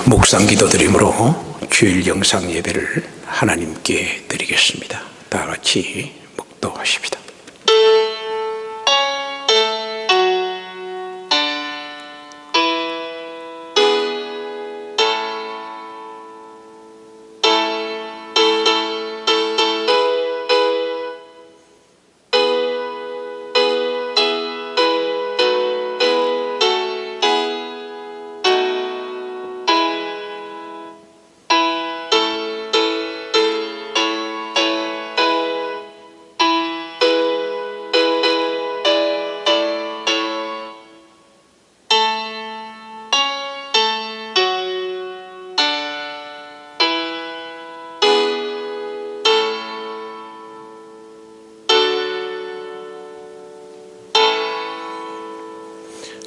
묵상 기도드림으로 주일 영상 예배를 하나님께 드리겠습니다. 다 같이 묵도하십시다.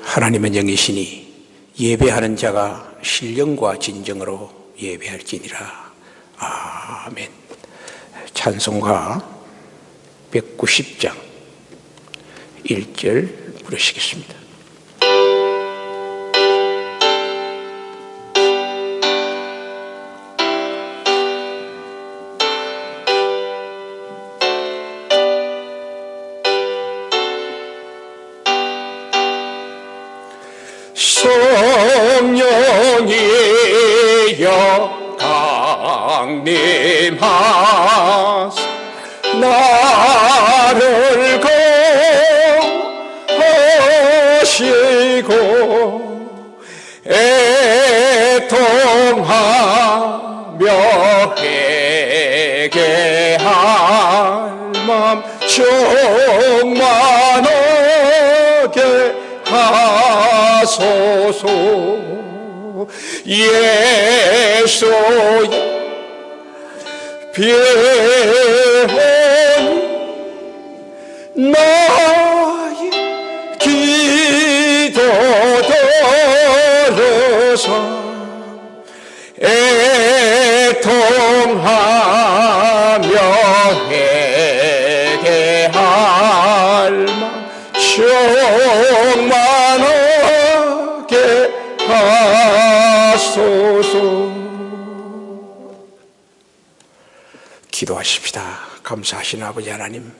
하나님은 영이시니 예배하는 자가 신령과 진정으로 예배할지니라. 아멘. 찬송가 190장 1절 부르시겠습니다. 성령이여 강림하사 나를 거하시고 애통하며 회개할 맘 충만하게 하소서. 예수의 병 나의 기도 들으사 애통하며 회개할 맘 충만하게 하소서. 기도하십시다. 감사하신 아버지 하나님,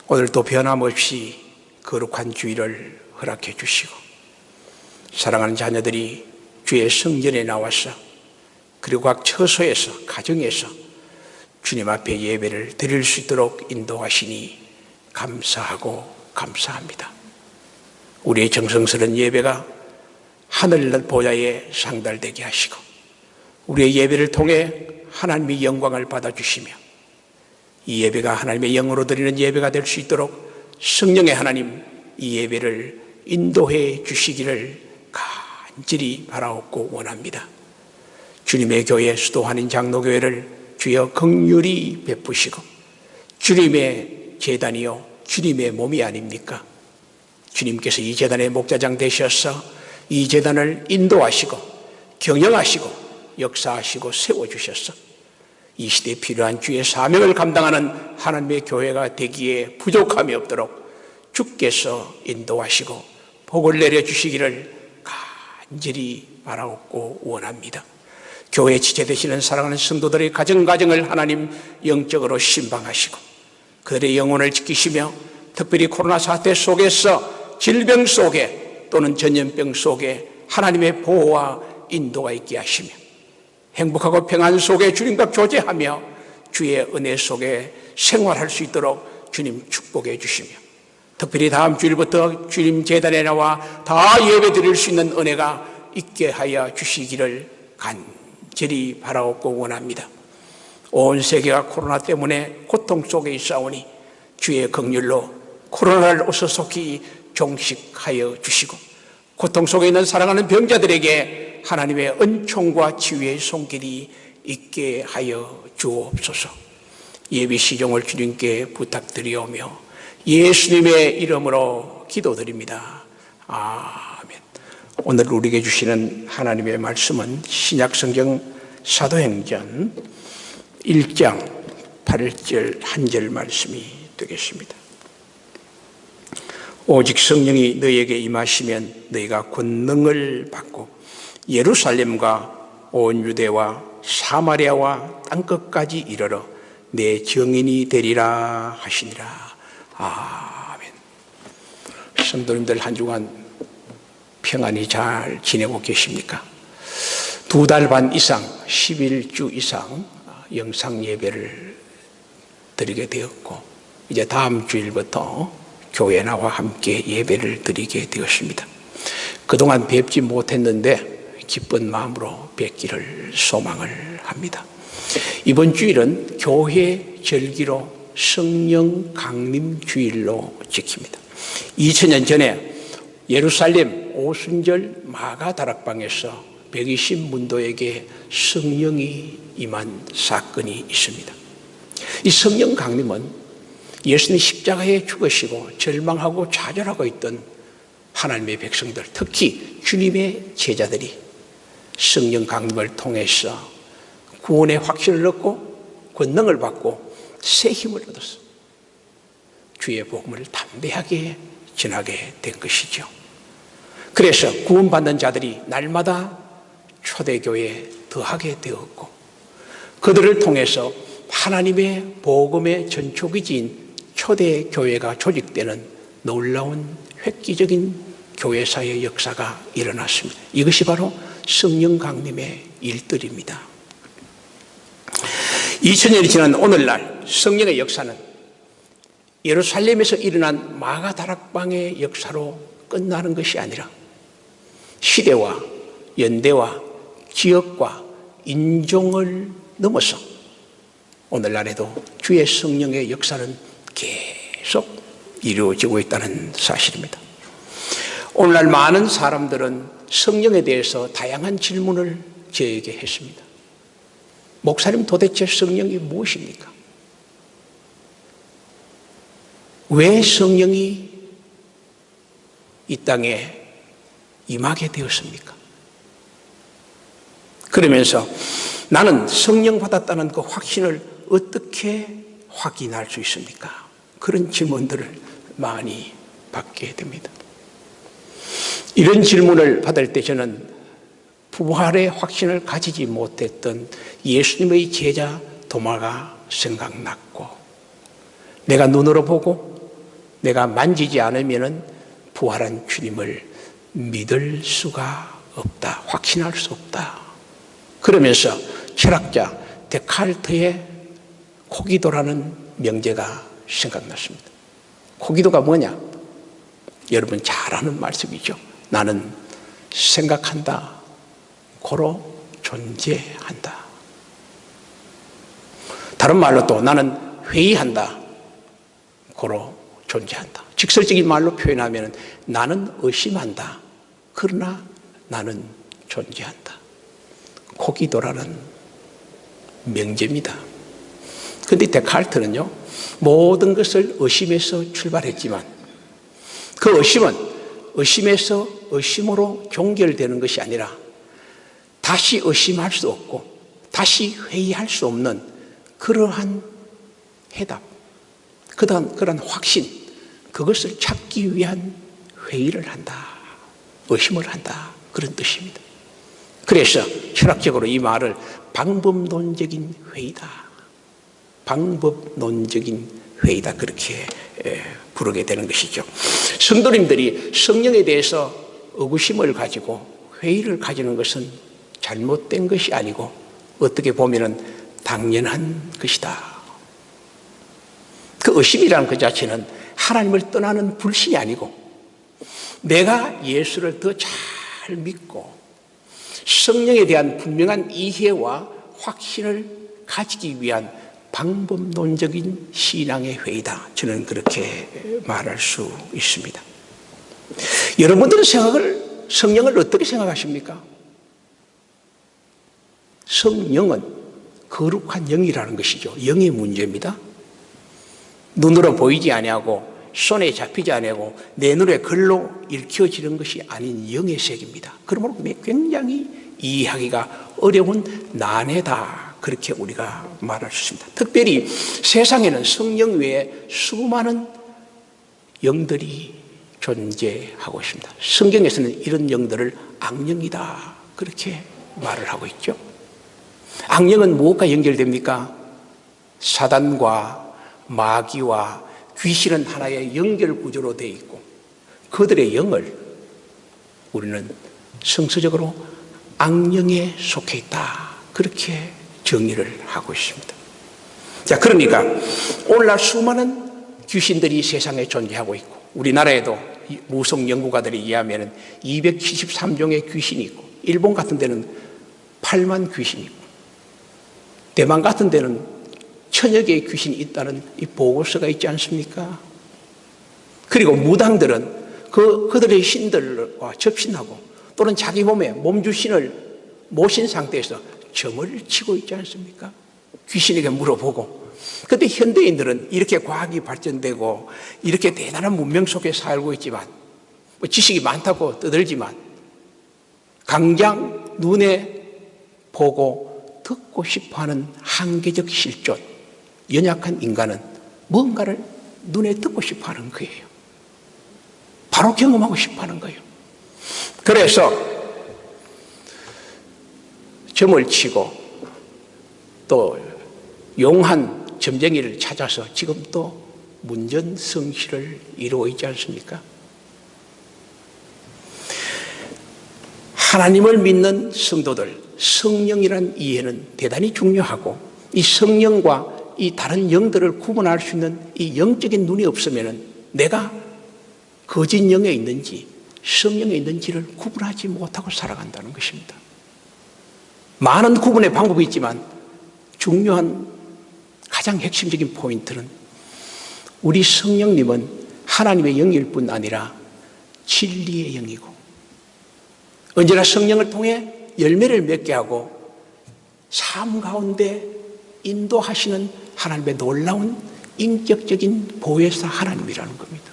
오늘도 변함없이 거룩한 주일을 허락해 주시고 사랑하는 자녀들이 주의 성전에 나와서 그리고 각 처소에서 가정에서 주님 앞에 예배를 드릴 수 있도록 인도하시니 감사하고 감사합니다. 우리의 정성스러운 예배가 하늘 보좌에 상달되게 하시고 우리의 예배를 통해 하나님의 영광을 받아주시며 이 예배가 하나님의 영으로 드리는 예배가 될 수 있도록 성령의 하나님 이 예배를 인도해 주시기를 간절히 바라옵고 원합니다. 주님의 교회 수도한인 장로교회를 주여 긍휼히 베푸시고 주님의 제단이요 주님의 몸이 아닙니까? 주님께서 이 제단의 목자장 되셔서 이 제단을 인도하시고 경영하시고 역사하시고 세워주셔서 이 시대에 필요한 주의 사명을 감당하는 하나님의 교회가 되기에 부족함이 없도록 주께서 인도하시고 복을 내려주시기를 간절히 바라옵고 원합니다. 교회 지체 되시는 사랑하는 성도들의 가정을 하나님 영적으로 신방하시고 그들의 영혼을 지키시며 특별히 코로나 사태 속에서 질병 속에 또는 전염병 속에 하나님의 보호와 인도가 있게 하시며 행복하고 평안 속에 주님과 교제하며 주의 은혜 속에 생활할 수 있도록 주님 축복해 주시며 특별히 다음 주일부터 주님 제단에 나와 다 예배 드릴 수 있는 은혜가 있게 하여 주시기를 간절히 바라옵고 원합니다. 온 세계가 코로나 때문에 고통 속에 있사오니 주의 긍휼로 코로나를 어서속히 종식하여 주시고 고통 속에 있는 사랑하는 병자들에게 하나님의 은총과 치유의 손길이 있게 하여 주옵소서. 예배 시종을 주님께 부탁드리오며 예수님의 이름으로 기도드립니다. 아멘. 오늘 우리에게 주시는 하나님의 말씀은 신약성경 사도행전 1장 8절 한 절 말씀이 되겠습니다. 오직 성령이 너희에게 임하시면 너희가 권능을 받고 예루살렘과 온 유대와 사마리아와 땅끝까지 이르러 내 증인이 되리라 하시니라. 아멘. 성도님들 한 주간 평안히 잘 지내고 계십니까? 2달 반 이상 11주 이상 영상 예배를 드리게 되었고 이제 다음 주일부터 교회 나와 함께 예배를 드리게 되었습니다. 그동안 뵙지 못했는데 기쁜 마음으로 뵙기를 소망을 합니다. 이번 주일은 교회 절기로 성령 강림 주일로 지킵니다. 2000년 전에 예루살렘 오순절 마가 다락방에서 120문도에게 성령이 임한 사건이 있습니다. 이 성령 강림은 예수님 십자가에 죽으시고 절망하고 좌절하고 있던 하나님의 백성들, 특히 주님의 제자들이 성령 강림을 통해서 구원의 확신을 얻고 권능을 받고 새 힘을 얻어서 주의 복음을 담대하게 전하게 된 것이죠. 그래서 구원받는 자들이 날마다 초대교회에 더하게 되었고 그들을 통해서 하나님의 복음의 전초기지인 초대교회가 조직되는 놀라운 획기적인 교회사의 역사가 일어났습니다. 이것이 바로 성령 강림의 일들입니다. 2000년이 지난 오늘날 성령의 역사는 예루살렘에서 일어난 마가 다락방의 역사로 끝나는 것이 아니라 시대와 연대와 지역과 인종을 넘어서 오늘날에도 주의 성령의 역사는 계속 이루어지고 있다는 사실입니다. 오늘날 많은 사람들은 성령에 대해서 다양한 질문을 저에게 했습니다. 목사님, 도대체 성령이 무엇입니까? 왜 성령이 이 땅에 임하게 되었습니까? 그러면서 나는 성령 받았다는 그 확신을 어떻게 확인할 수 있습니까? 그런 질문들을 많이 받게 됩니다. 이런 질문을 받을 때 저는 부활의 확신을 가지지 못했던 예수님의 제자 도마가 생각났고 내가 눈으로 보고 내가 만지지 않으면 부활한 주님을 믿을 수가 없다, 확신할 수 없다. 그러면서 철학자 데카르트의 코기도라는 명제가 생각났습니다. 코기도가 뭐냐? 여러분 잘 아는 말씀이죠. 나는 생각한다, 고로 존재한다. 다른 말로 또 나는 회의한다, 고로 존재한다. 직설적인 말로 표현하면 나는 의심한다, 그러나 나는 존재한다. 코기도라는 명제입니다. 그런데 데카르트는요, 모든 것을 의심에서 출발했지만 그 의심은 의심에서 의심으로 종결되는 것이 아니라 다시 의심할 수 없고 다시 회의할 수 없는 그러한 해답, 그러한 확신, 그것을 찾기 위한 회의를 한다, 의심을 한다, 그런 뜻입니다. 그래서 철학적으로 이 말을 방법론적인 회의다, 방법론적인 회의다, 그렇게 부르게 되는 것이죠. 성도님들이 성령에 대해서 의구심을 가지고 회의를 가지는 것은 잘못된 것이 아니고 어떻게 보면 당연한 것이다. 그 의심이라는 그 자체는 하나님을 떠나는 불신이 아니고 내가 예수를 더 잘 믿고 성령에 대한 분명한 이해와 확신을 가지기 위한 방법론적인 신앙의 회의다. 저는 그렇게 말할 수 있습니다. 여러분들은 성령을 어떻게 생각하십니까? 성령은 거룩한 영이라는 것이죠. 영의 문제입니다. 눈으로 보이지 아니하고 손에 잡히지 아니하고 내 눈에 글로 읽혀지는 것이 아닌 영의 세계입니다. 그러므로 굉장히 이해하기가 어려운 난해다, 그렇게 우리가 말할 수 있습니다. 특별히 세상에는 성령 외에 수많은 영들이 존재하고 있습니다. 성경에서는 이런 영들을 악령이다, 그렇게 말을 하고 있죠. 악령은 무엇과 연결됩니까? 사단과 마귀와 귀신은 하나의 연결 구조로 되어 있고 그들의 영을 우리는 성서적으로 악령에 속해 있다. 그렇게 정의를 하고 있습니다. 자, 그러니까 오늘날 수많은 귀신들이 세상에 존재하고 있고 우리나라에도 무속 연구가들이 이해하면 273종의 귀신이 있고 일본 같은 데는 8만 귀신이 있고 대만 같은 데는 1000여 개의 귀신이 있다는 이 보고서가 있지 않습니까? 그리고 무당들은 그들의 신들과 접신하고 또는 자기 몸에 몸주신을 모신 상태에서 점을 치고 있지 않습니까? 귀신에게 물어보고. 그런데 현대인들은 이렇게 과학이 발전되고 이렇게 대단한 문명 속에 살고 있지만 지식이 많다고 떠들지만 강장 눈에 보고 듣고 싶어하는 한계적 실존, 연약한 인간은 뭔가를 눈에 듣고 싶어하는 거예요. 바로 경험하고 싶어하는 거예요. 그래서 점을 치고 또 용한 점쟁이를 찾아서 지금 또 문전성시를 이루고 있지 않습니까? 하나님을 믿는 성도들, 성령이라는 이해는 대단히 중요하고 이 성령과 이 다른 영들을 구분할 수 있는 이 영적인 눈이 없으면 내가 거짓 영에 있는지 성령에 있는지를 구분하지 못하고 살아간다는 것입니다. 많은 구분의 방법이 있지만 중요한 가장 핵심적인 포인트는 우리 성령님은 하나님의 영일 뿐 아니라 진리의 영이고 언제나 성령을 통해 열매를 맺게 하고 삶 가운데 인도하시는 하나님의 놀라운 인격적인 보혜사 하나님이라는 겁니다.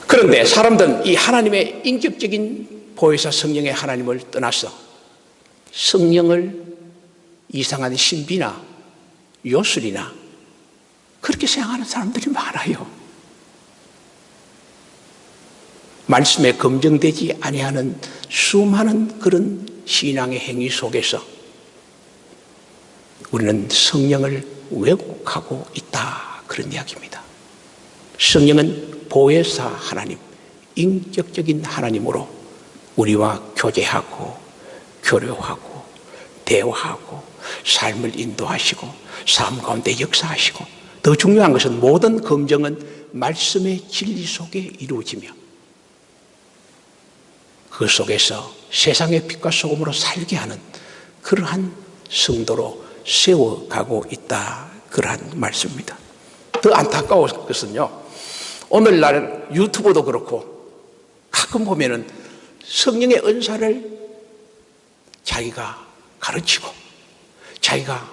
그런데 사람들은 이 하나님의 인격적인 보혜사 성령의 하나님을 떠나서 성령을 이상한 신비나 요술이나 그렇게 생각하는 사람들이 많아요. 말씀에 검증되지 아니하는 수많은 그런 신앙의 행위 속에서 우리는 성령을 왜곡하고 있다. 그런 이야기입니다. 성령은 보혜사 하나님, 인격적인 하나님으로 우리와 교제하고 교류하고 대화하고 삶을 인도하시고 삶 가운데 역사하시고 더 중요한 것은 모든 검증은 말씀의 진리 속에 이루어지며 그 속에서 세상의 빛과 소금으로 살게 하는 그러한 성도로 세워가고 있다. 그러한 말씀입니다. 더 안타까운 것은요, 오늘날 유튜브도 그렇고 가끔 보면은 성령의 은사를 자기가 가르치고 자기가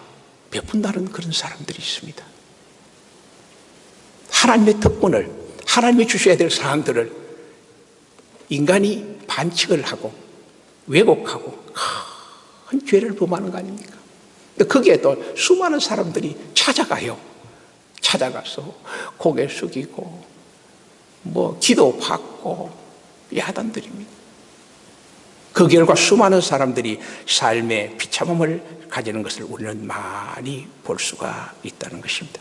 베푼다는 그런 사람들이 있습니다. 하나님의 특권을, 하나님이 주셔야 될 사항들을 인간이 반칙을 하고 왜곡하고 큰 죄를 범하는 거 아닙니까? 거기에 또 수많은 사람들이 찾아가요. 찾아가서 고개 숙이고 기도 받고 야단드립니다. 그 결과 수많은 사람들이 삶의 비참함을 가지는 것을 우리는 많이 볼 수가 있다는 것입니다.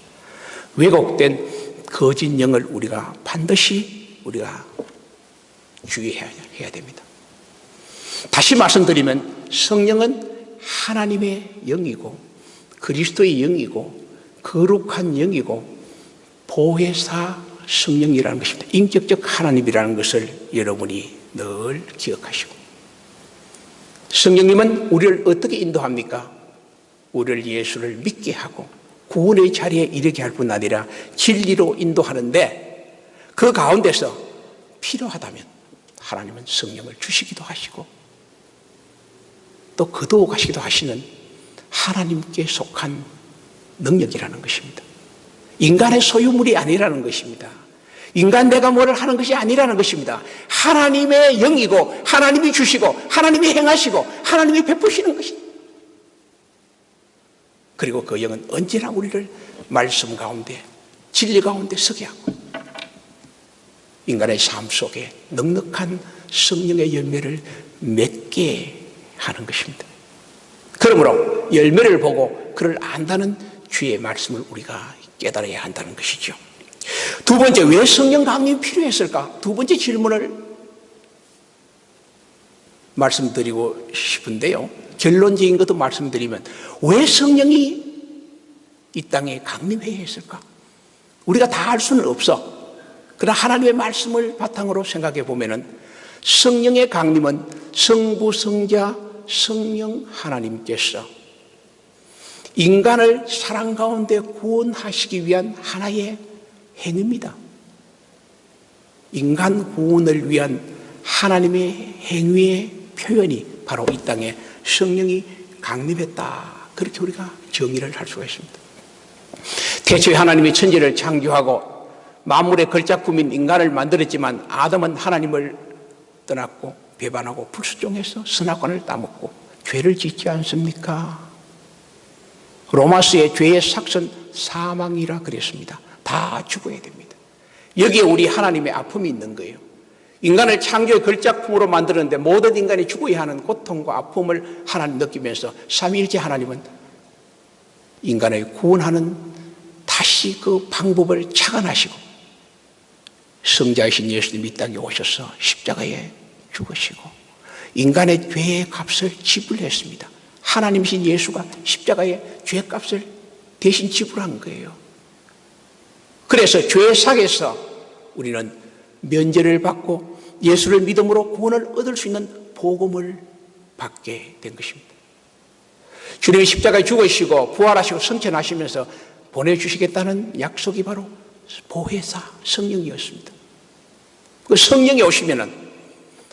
왜곡된 거짓 영을 우리가 반드시 주의해야 됩니다. 다시 말씀드리면 성령은 하나님의 영이고 그리스도의 영이고 거룩한 영이고 보혜사 성령이라는 것입니다. 인격적 하나님이라는 것을 여러분이 늘 기억하시고 성령님은 우리를 어떻게 인도합니까? 우리를 예수를 믿게 하고 구원의 자리에 이르게 할 뿐 아니라 진리로 인도하는데 그 가운데서 필요하다면 하나님은 성령을 주시기도 하시고 또 거두어 가시기도 하시는 하나님께 속한 능력이라는 것입니다. 인간의 소유물이 아니라는 것입니다. 인간 내가 뭐를 하는 것이 아니라는 것입니다. 하나님의 영이고 하나님이 주시고 하나님이 행하시고 하나님이 베푸시는 것입니다. 그리고 그 영은 언제나 우리를 말씀 가운데 진리 가운데 서게 하고 인간의 삶 속에 넉넉한 성령의 열매를 맺게 하는 것입니다. 그러므로 열매를 보고 그를 안다는 주의 말씀을 우리가 깨달아야 한다는 것이죠. 두 번째, 왜 성령 강림이 필요했을까? 두 번째 질문을 말씀드리고 싶은데요. 결론적인 것도 말씀드리면 왜 성령이 이 땅에 강림해야 했을까? 우리가 다 알 수는 없어. 그러나 하나님의 말씀을 바탕으로 생각해 보면은 성령의 강림은 성부, 성자, 성령 하나님께서 인간을 사랑 가운데 구원하시기 위한 하나의 행위입니다. 인간 구원을 위한 하나님의 행위의 표현이 바로 이 땅에 성령이 강림했다. 그렇게 우리가 정의를 할 수가 있습니다. 태초에 하나님이 천지를 창조하고 만물의 걸작품인 인간을 만들었지만 아담은 하나님을 떠났고 배반하고 불순종해서 선악과를 따먹고 죄를 짓지 않습니까? 로마서의 죄의 삭은 사망이라 그랬습니다. 다 죽어야 됩니다. 여기에 우리 하나님의 아픔이 있는 거예요. 인간을 창조의 걸작품으로 만들었는데 모든 인간이 죽어야 하는 고통과 아픔을 하나님 느끼면서 삼위일체 하나님은 인간을 구원하는 다시 그 방법을 착안하시고 성자이신 예수님이 이 땅에 오셔서 십자가에 죽으시고 인간의 죄의 값을 지불했습니다. 하나님이신 예수가 십자가에 죄의 값을 대신 지불한 거예요. 그래서 죄의 삭에서 우리는 면제를 받고 예수를 믿음으로 구원을 얻을 수 있는 복음을 받게 된 것입니다. 주님이 십자가에 죽으시고 부활하시고 승천하시면서 보내주시겠다는 약속이 바로 보혜사 성령이었습니다. 그 성령이 오시면은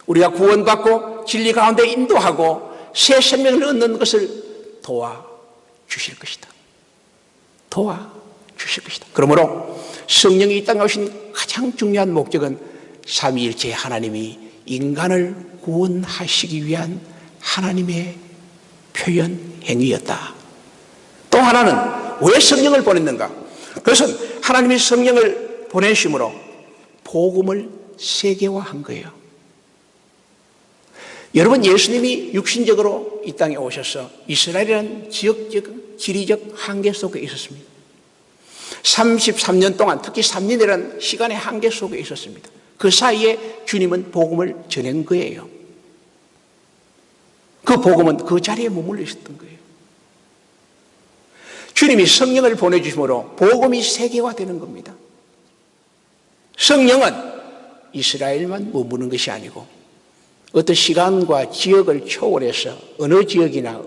우리가 구원받고 진리 가운데 인도하고 새 생명을 얻는 것을 도와주실 것이다. 도와주실 것이다. 그러므로 성령이 이 땅에 오신 가장 중요한 목적은 삼위일체 하나님이 인간을 구원하시기 위한 하나님의 표현 행위였다. 또 하나는 왜 성령을 보냈는가? 그것은 하나님이 성령을 보내심으로 복음을 세계화한 거예요. 여러분, 예수님이 육신적으로 이 땅에 오셔서 이스라엘이라는 지역적, 지리적 한계 속에 있었습니다. 33년 동안, 특히 3년이라는 시간의 한계 속에 있었습니다. 그 사이에 주님은 복음을 전한 거예요. 그 복음은 그 자리에 머물러 있었던 거예요. 주님이 성령을 보내주심으로 복음이 세계화되는 겁니다. 성령은 이스라엘만 머무는 것이 아니고 어떤 시간과 지역을 초월해서 어느 지역이나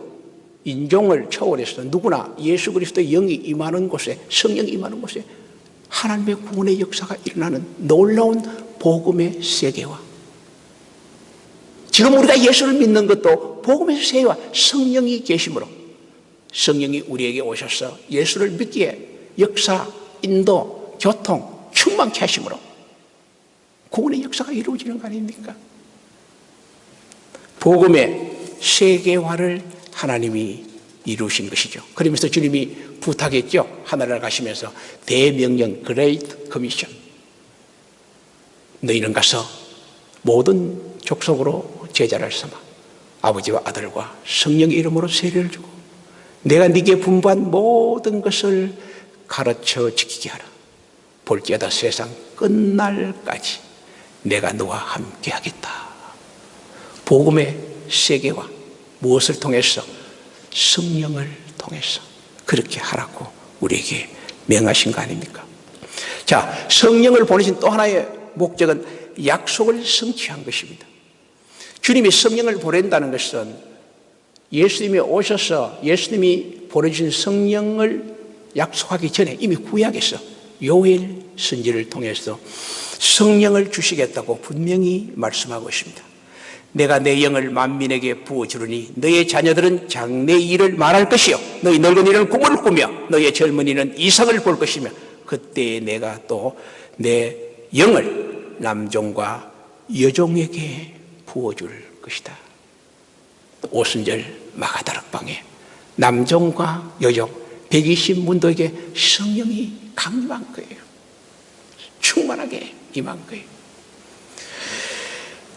인종을 초월해서 누구나 예수 그리스도의 영이 임하는 곳에, 성령이 임하는 곳에 하나님의 구원의 역사가 일어나는 놀라운 복음의 세계화. 지금 우리가 예수를 믿는 것도 복음의 세계화, 성령이 계심으로 성령이 우리에게 오셔서 예수를 믿기에 역사, 인도, 교통 충만케 하심으로 구원의 역사가 이루어지는 거 아닙니까? 복음의 세계화를 하나님이 이루신 것이죠. 그러면서 주님이 부탁했죠. 하늘을 가시면서 대명령, 그레이트 커미션. 너희는 가서 모든 족속으로 제자를 삼아 아버지와 아들과 성령의 이름으로 세례를 주고 내가 네게 분부한 모든 것을 가르쳐 지키게 하라. 볼지어다 세상 끝날까지 내가 너와 함께 하겠다. 복음의 세계화, 무엇을 통해서? 성령을 통해서 그렇게 하라고 우리에게 명하신 거 아닙니까? 자, 성령을 보내신 또 하나의 목적은 약속을 성취한 것입니다. 주님이 성령을 보낸다는 것은 예수님이 오셔서 예수님이 보내주신 성령을 약속하기 전에 이미 구약에서 요엘 선지를 통해서 성령을 주시겠다고 분명히 말씀하고 있습니다. 내가 내 영을 만민에게 부어주리니 너의 자녀들은 장래의 일을 말할 것이요 너희 늙은이는 꿈을 꾸며 너의 젊은이는 이상을 볼 것이며 그때 내가 또 내 영을 남종과 여종에게 부어줄 것이다. 오순절 마가다락방에 남종과 여종 120문도에게 성령이 강림한 거예요. 충만하게 임한 거예요.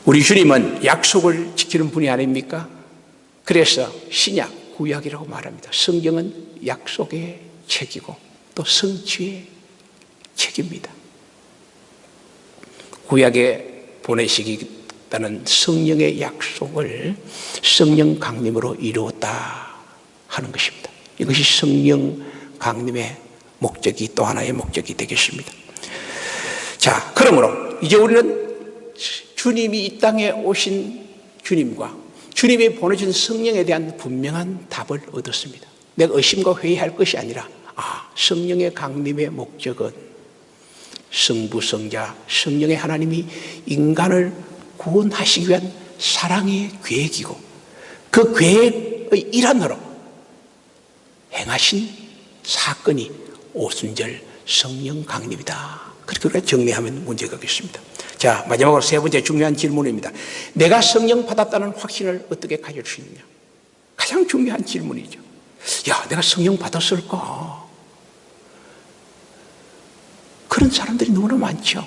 우리 주님은 약속을 지키는 분이 아닙니까? 그래서 신약, 구약이라고 말합니다. 성경은 약속의 책이고 또 성취의 책입니다. 구약에 보내시기다는 성령의 약속을 성령 강림으로 이루었다 하는 것입니다. 이것이 성령 강림의 목적이 또 하나의 목적이 되겠습니다. 자, 그러므로 이제 우리는 주님이 이 땅에 오신 주님과 주님이 보내준 성령에 대한 분명한 답을 얻었습니다. 내가 의심과 회의할 것이 아니라 성령의 강림의 목적은 성부성자 성령의 하나님이 인간을 구원하시기 위한 사랑의 계획이고 그 계획의 일환으로 행하신 사건이 오순절 성령 강림이다. 그렇게 우리가 정리하면 문제가 없겠습니다. 자, 마지막으로 세 번째 중요한 질문입니다. 내가 성령 받았다는 확신을 어떻게 가질 수 있느냐? 가장 중요한 질문이죠. 야, 내가 성령 받았을까? 그런 사람들이 너무나 많죠.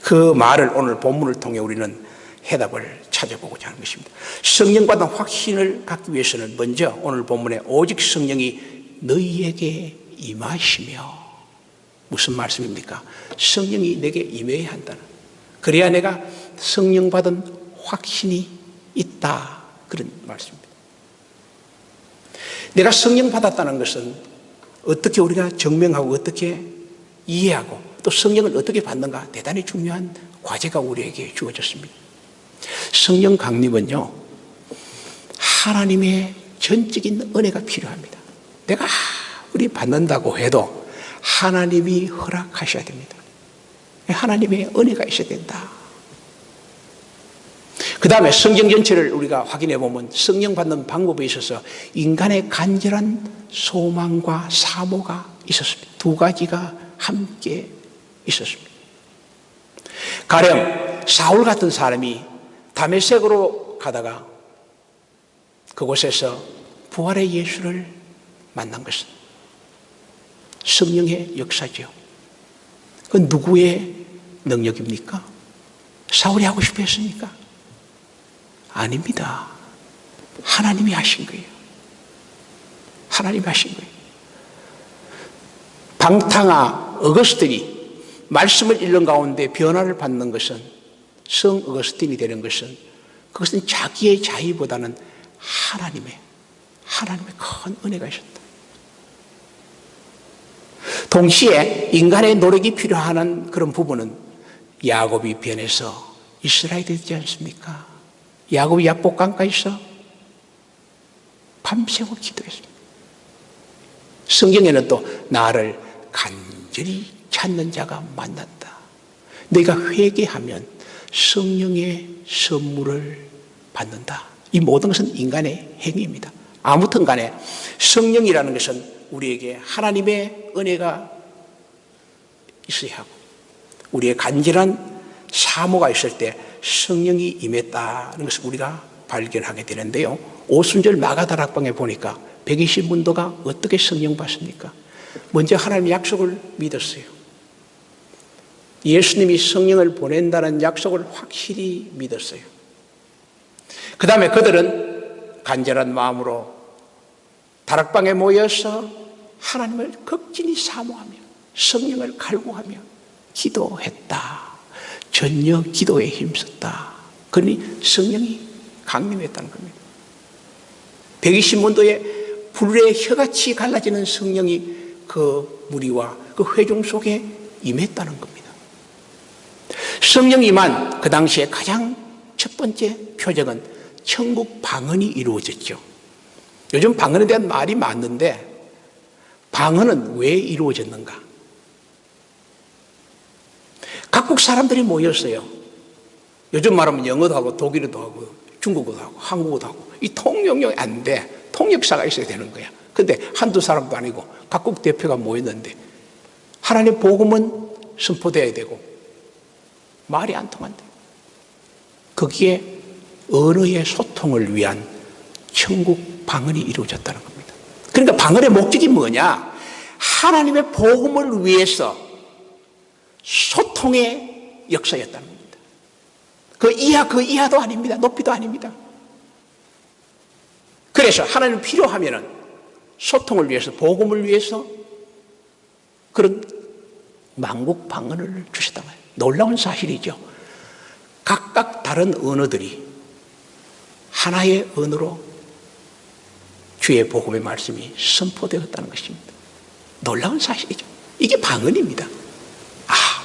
그 말을 오늘 본문을 통해 우리는 해답을 찾아보고자 하는 것입니다. 성령 받은 확신을 갖기 위해서는 먼저 오늘 본문에 오직 성령이 너희에게 임하시며, 무슨 말씀입니까? 성령이 내게 임해야 한다는, 그래야 내가 성령 받은 확신이 있다, 그런 말씀입니다. 내가 성령 받았다는 것은 어떻게 우리가 증명하고 어떻게 이해하고 또 성령을 어떻게 받는가, 대단히 중요한 과제가 우리에게 주어졌습니다. 성령 강림은요, 하나님의 전적인 은혜가 필요합니다. 내가 우리 받는다고 해도 하나님이 허락하셔야 됩니다. 하나님의 은혜가 있어야 된다. 그 다음에 성경 전체를 우리가 확인해 보면 성령 받는 방법에 있어서 인간의 간절한 소망과 사모가 있었습니다. 두 가지가 함께 있었습니다. 가령 사울 같은 사람이 다메섹으로 가다가 그곳에서 부활의 예수를 만난 것은 성령의 역사죠. 그 누구의 능력입니까? 사울이 하고 싶어 했습니까? 아닙니다. 하나님이 하신 거예요. 하나님이 하신 거예요. 방탕아 어거스틴이 말씀을 읽는 가운데 변화를 받는 것은, 성 어거스틴이 되는 것은, 그것은 자기의 자의보다는 하나님의 큰 은혜가 있었다. 동시에 인간의 노력이 필요한 그런 부분은 야곱이 변해서 이스라엘이 되지 않습니까? 야곱이 야복강가에서 밤새고 기도했습니다. 성경에는 또 나를 간절히 찾는 자가 만난다. 내가 회개하면 성령의 선물을 받는다. 이 모든 것은 인간의 행위입니다. 아무튼 간에 성령이라는 것은 우리에게 하나님의 은혜가 있어야 하고 우리의 간절한 사모가 있을 때 성령이 임했다는 것을 우리가 발견하게 되는데요. 오순절 마가다락방에 보니까 120문도가 어떻게 성령 받습니까? 먼저 하나님의 약속을 믿었어요. 예수님이 성령을 보낸다는 약속을 확실히 믿었어요. 그 다음에 그들은 간절한 마음으로 다락방에 모여서 하나님을 극진히 사모하며 성령을 갈구하며 기도했다. 전혀 기도에 힘썼다. 그러니 성령이 강림했다는 겁니다. 120문도의 불의 혀같이 갈라지는 성령이 그 무리와 그 회중 속에 임했다는 겁니다. 성령이 임한 그 당시에 가장 첫 번째 표적은 천국 방언이 이루어졌죠. 요즘 방언에 대한 말이 많은데 방언은 왜 이루어졌는가? 각국 사람들이 모였어요. 요즘 말하면 영어도 하고 독일어도 하고 중국어도 하고 한국어도 하고 이 통역이 안 돼. 통역사가 있어야 되는 거야. 근데 한두 사람도 아니고 각국 대표가 모였는데 하나님의 복음은 선포돼야 되고 말이 안 통한대. 거기에 언어의 소통을 위한 천국 방언이 이루어졌다는 겁니다. 그러니까 방언의 목적이 뭐냐? 하나님의 복음을 위해서 소통의 역사였다는 겁니다. 그 이하도 아닙니다. 높이도 아닙니다. 그래서 하나님 필요하면은 소통을 위해서, 복음을 위해서 그런 만국 방언을 주셨단 말이에요. 놀라운 사실이죠. 각각 다른 언어들이 하나의 언어로 주의 복음의 말씀이 선포되었다는 것입니다. 놀라운 사실이죠. 이게 방언입니다.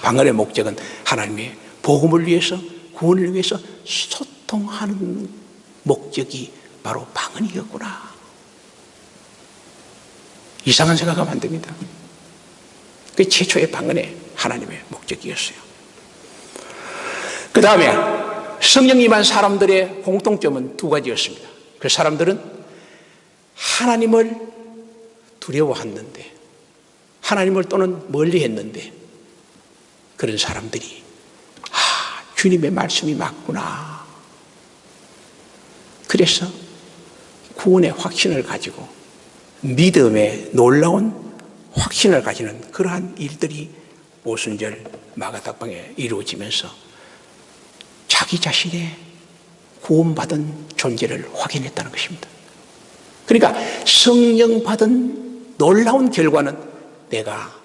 방언의 목적은 하나님의 복음을 위해서, 구원을 위해서 소통하는 목적이 바로 방언이었구나. 이상한 생각하면 안 됩니다. 그게 최초의 방언의 하나님의 목적이었어요. 그 다음에 성령 임한 사람들의 공통점은 두 가지였습니다. 그 사람들은 하나님을 두려워했는데, 하나님을 또는 멀리 했는데, 그런 사람들이 주님의 말씀이 맞구나. 그래서 구원의 확신을 가지고 믿음의 놀라운 확신을 가지는 그러한 일들이 오순절 마가다방에 이루어지면서 자기 자신의 구원받은 존재를 확인했다는 것입니다. 그러니까 성령 받은 놀라운 결과는 내가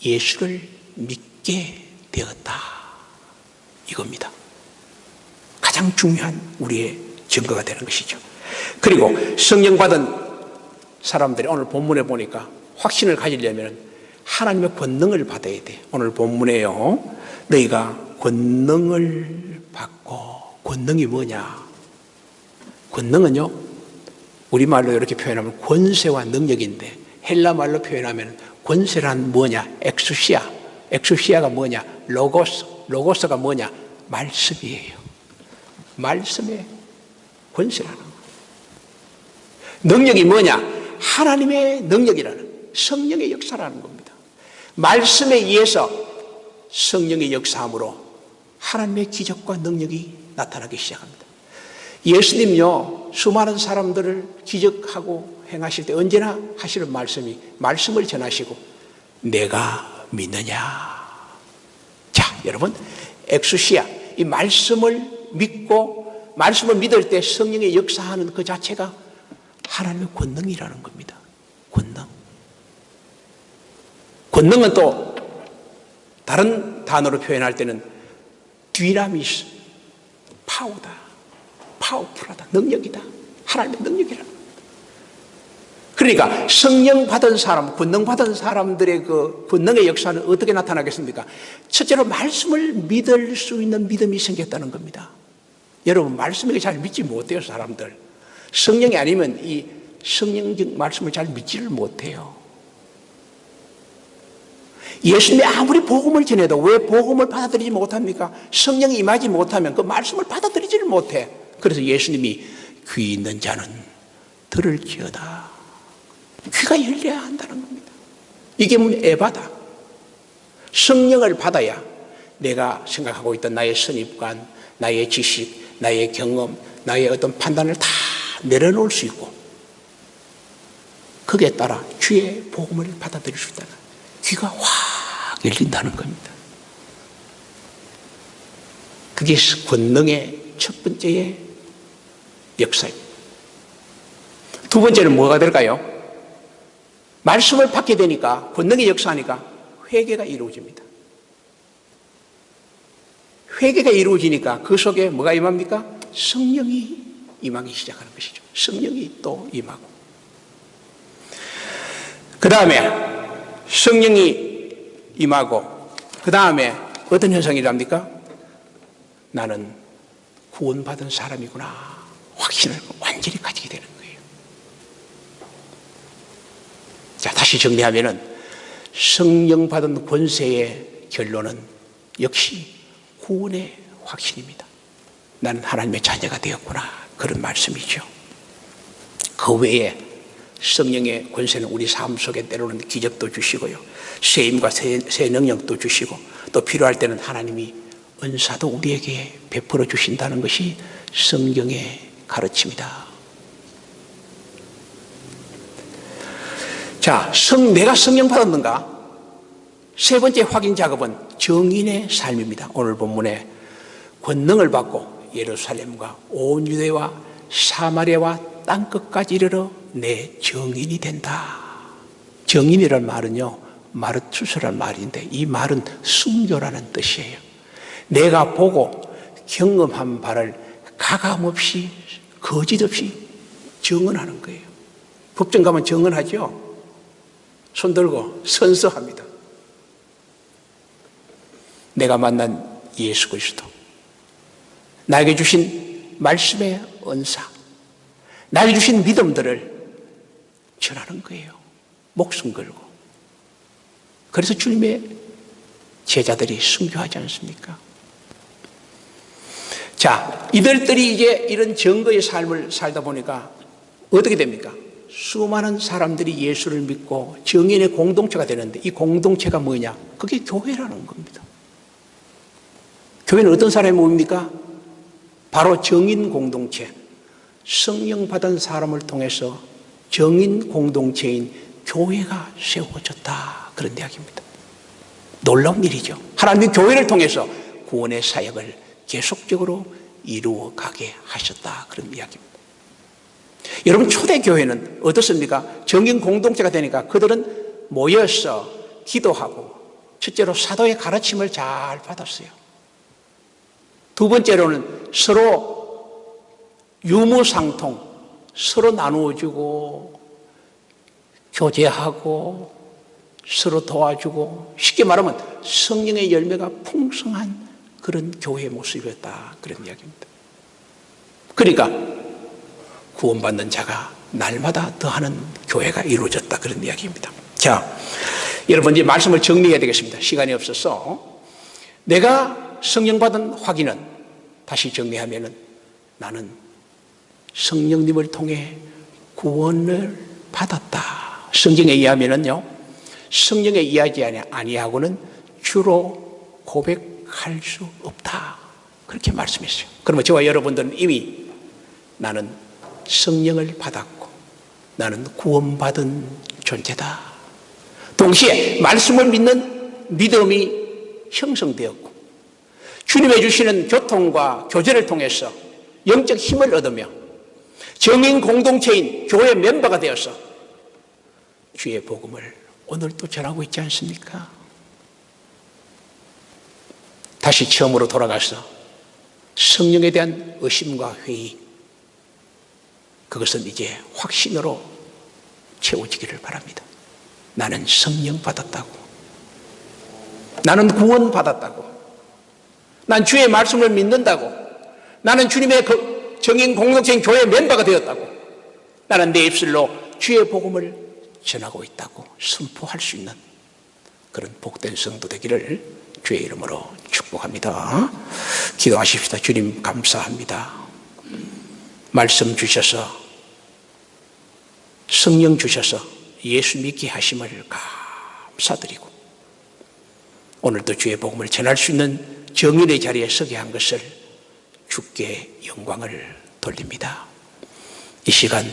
예수를 믿게 되었다, 이겁니다. 가장 중요한 우리의 증거가 되는 것이죠. 그리고 성령 받은 사람들이 오늘 본문에 보니까 확신을 가지려면 하나님의 권능을 받아야 돼. 오늘 본문에요, 너희가 권능을 받고, 권능이 뭐냐? 권능은요, 우리말로 이렇게 표현하면 권세와 능력인데, 헬라말로 표현하면 권세란 뭐냐? 엑수시아가 뭐냐? 로고스가 뭐냐? 말씀이에요. 말씀의 권세라는 거예요. 능력이 뭐냐? 하나님의 능력이라는, 성령의 역사라는 겁니다. 말씀에 의해서 성령의 역사함으로 하나님의 기적과 능력이 나타나기 시작합니다. 예수님요, 수많은 사람들을 기적하고 행하실 때 언제나 하시는 말씀이, 말씀을 전하시고 내가 믿느냐. 자, 여러분, 엑수시아, 이 말씀을 믿고 말씀을 믿을 때 성령의 역사하는 그 자체가 하나님의 권능이라는 겁니다. 권능. 권능은 또 다른 단어로 표현할 때는 디나미스, 파워다, 파워풀하다, 능력이다, 하나님의 능력이라는 겁니다. 그러니까 성령 받은 사람, 권능 받은 사람들의 그 권능의 역사는 어떻게 나타나겠습니까? 첫째로 말씀을 믿을 수 있는 믿음이 생겼다는 겁니다. 여러분, 말씀을 잘 믿지 못해요, 사람들. 성령이 아니면 이 성령적 말씀을 잘 믿지를 못해요. 예수님이 아무리 복음을 전해도 왜 복음을 받아들이지 못합니까? 성령이 임하지 못하면 그 말씀을 받아들이지를 못해. 그래서 예수님이 귀 있는 자는 들을지어다. 귀가 열려야 한다는 겁니다. 이게 에바다. 성령을 받아야 내가 생각하고 있던 나의 선입관, 나의 지식, 나의 경험, 나의 어떤 판단을 다 내려놓을 수 있고, 거기에 따라 주의 복음을 받아들일 수 있다는, 귀가 확 열린다는 겁니다. 그게 권능의 첫 번째의 역사입니다. 두 번째는 뭐가 될까요? 말씀을 받게 되니까, 권능의 역사하니까 회개가 이루어집니다. 회개가 이루어지니까 그 속에 뭐가 임합니까? 성령이 임하기 시작하는 것이죠. 성령이 또 임하고. 그 다음에 성령이 임하고, 그 다음에 어떤 현상이 일어납니까? 나는 구원받은 사람이구나. 확신을 완전히 가지게 되는 거예요. 자, 다시 정리하면은 성령 받은 권세의 결론은 역시 구원의 확신입니다. 나는 하나님의 자녀가 되었구나. 그런 말씀이죠. 그 외에 성령의 권세는 우리 삶 속에 때로는 기적도 주시고요, 세임과 새 능력도 주시고, 또 필요할 때는 하나님이 은사도 우리에게 베풀어 주신다는 것이 성경의 가르침이다. 자, 내가 성령 받았는가? 세 번째 확인 작업은 정인의 삶입니다. 오늘 본문에 권능을 받고 예루살렘과 온 유대와 사마리아와 땅끝까지 이르러 내 증인이 된다. 증인이라는 말은요, 마르투스라는 말인데 이 말은 순교라는 뜻이에요. 내가 보고 경험한 바를 가감없이 거짓없이 증언하는 거예요. 법정 가면 증언하죠. 손 들고 선서합니다. 내가 만난 예수 그리스도, 나에게 주신 말씀의 은사, 나에게 주신 믿음들을 전하는 거예요. 목숨 걸고. 그래서 주님의 제자들이 순교하지 않습니까? 자, 이들들이 이제 이런 증거의 삶을 살다 보니까 어떻게 됩니까? 수많은 사람들이 예수를 믿고 증인의 공동체가 되는데 이 공동체가 뭐냐? 그게 교회라는 겁니다. 교회는 어떤 사람이 모입니까? 바로 증인 공동체. 성령 받은 사람을 통해서 증인 공동체인 교회가 세워졌다. 그런 이야기입니다. 놀라운 일이죠. 하나님이 교회를 통해서 구원의 사역을 계속적으로 이루어가게 하셨다. 그런 이야기입니다. 여러분, 초대교회는 어떻습니까? 증인 공동체가 되니까 그들은 모여서 기도하고 첫째로 사도의 가르침을 잘 받았어요. 두 번째로는 서로 유무상통, 서로 나누어주고 교제하고 서로 도와주고, 쉽게 말하면 성령의 열매가 풍성한 그런 교회의 모습이었다. 그런 이야기입니다. 그러니까 구원받는 자가 날마다 더하는 교회가 이루어졌다. 그런 이야기입니다. 자, 여러분 이제 말씀을 정리해야 되겠습니다. 시간이 없어서. 내가 성령 받은 확인은, 다시 정리하면은, 나는 성령님을 통해 구원을 받았다. 성경에 의하면은요, 성령에 의하지 아니하고는 주로 고백할 수 없다. 그렇게 말씀했어요. 그러면 저와 여러분들은 이미 나는 성령을 받았고 나는 구원받은 존재다. 동시에 말씀을 믿는 믿음이 형성되었고 주님의 주시는 교통과 교제를 통해서 영적 힘을 얻으며 정인 공동체인 교회 멤버가 되어서 주의 복음을 오늘도 전하고 있지 않습니까? 다시 처음으로 돌아가서 성령에 대한 의심과 회의, 그것은 이제 확신으로 채워지기를 바랍니다. 나는 성령 받았다고, 나는 구원 받았다고, 난 주의 말씀을 믿는다고, 나는 주님의 정인 공동체인 교회 멤버가 되었다고, 나는 내 입술로 주의 복음을 전하고 있다고 선포할 수 있는 그런 복된 성도 되기를 주의 이름으로 축복합니다. 기도하십시다. 주님 감사합니다. 말씀 주셔서, 성령 주셔서 예수 믿게 하심을 감사드리고 오늘도 주의 복음을 전할 수 있는 정인의 자리에 서게 한 것을 주께 영광을 돌립니다. 이 시간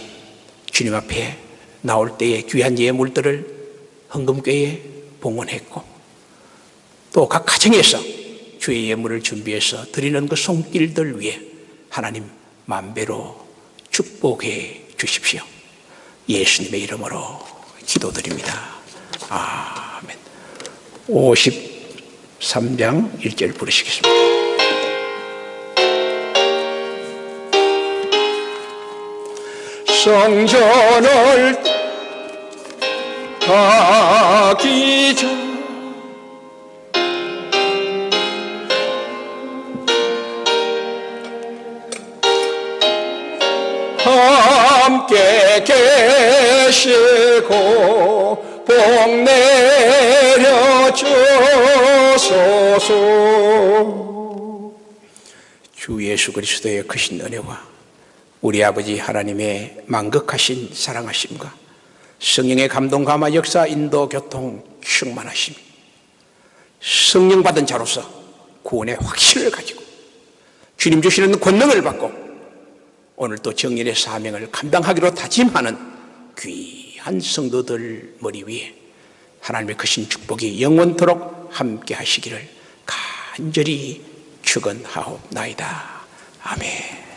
주님 앞에 나올 때에 귀한 예물들을 헌금궤에 봉헌했고 또 각 가정에서 주의 예물을 준비해서 드리는 그 손길들 위해 하나님 만배로 축복해 주십시오. 예수님의 이름으로 기도드립니다. 아멘. 53장 1절 부르시겠습니다. 성전을 가기 전 함께 계시고 복 내려 주소서. 주 예수 그리스도의 크신 은혜와 우리 아버지 하나님의 만극하신 사랑하심과 성령의 감동 감화 역사 인도 교통 충만하심, 성령 받은 자로서 구원의 확신을 가지고 주님 주시는 권능을 받고 오늘 또 정인의 사명을 감당하기로 다짐하는 귀한 성도들 머리 위에 하나님의 크신 축복이 영원토록 함께 하시기를 간절히 축원하옵나이다. 아멘.